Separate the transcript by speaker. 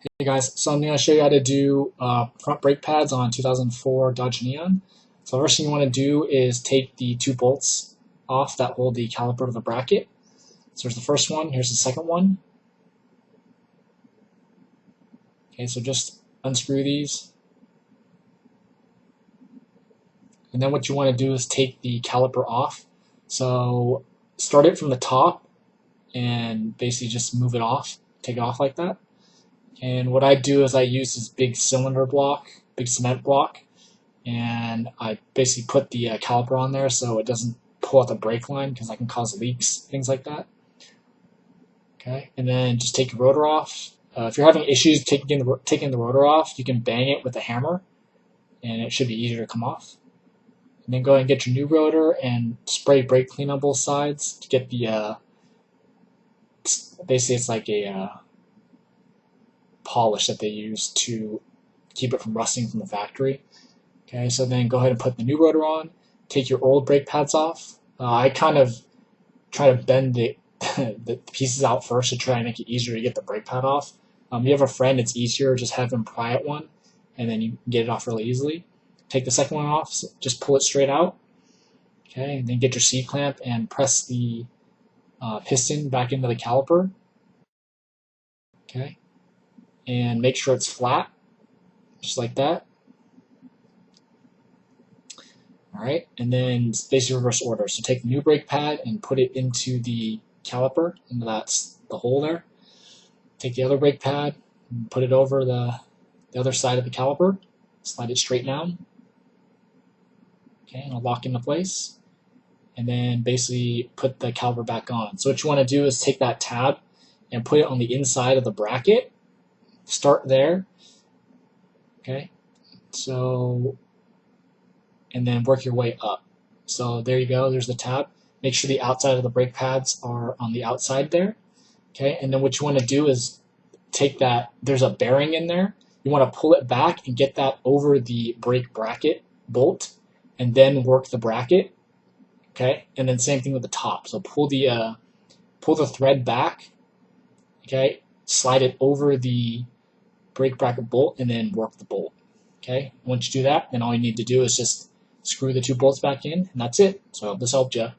Speaker 1: Hey guys, so I'm going to show you how to do front brake pads on 2004 Dodge Neon. So the first thing you want to do is take the two bolts off that hold the caliper to the bracket. So here's the first one, here's the second one. Okay, so just unscrew these. And then what you want to do is take the caliper off. So start it from the top and basically just move it off, take it off like that. And what I do is I use this big cylinder block, big cement block, and I basically put the caliper on there so it doesn't pull out the brake line because that can cause leaks, things like that. Okay, and then just take your rotor off. If you're having issues taking the rotor off, you can bang it with a hammer, and it should be easier to come off. And then go ahead and get your new rotor and spray brake clean on both sides to get the basically it's like a polish that they use to keep it from rusting from the factory. Okay, so then go ahead and put the new rotor on, take your old brake pads off. I kind of try to bend the pieces out first to try and make it easier to get the brake pad off. You have a friend, it's easier, just have him pry at one, and then you can get it off really easily. Take the second one off, so just pull it straight out. Okay, and then get your C-clamp and press the piston back into the caliper. Okay, and make sure it's flat, just like that. Alright, and then basically reverse order. So take the new brake pad and put it into the caliper, and that's the hole there. Take the other brake pad and put it over the other side of the caliper. Slide it straight down. Okay, and it'll lock into place. And then basically put the caliper back on. So what you want to do is take that tab and put it on the inside of the bracket. Start there. Okay, so and then work your way up. So there you go, there's the tab. Make sure the outside of the brake pads are on the outside there. Okay, and then what you want to do is take that, there's a bearing in there. You want to pull it back and get that over the brake bracket bolt and then work the bracket. Okay, and then same thing with the top. So pull the thread back, okay, slide it over the brake bracket bolt and then work the bolt. Okay, once you do that, then all you need to do is just screw the two bolts back in, and that's it. So I hope this helped you.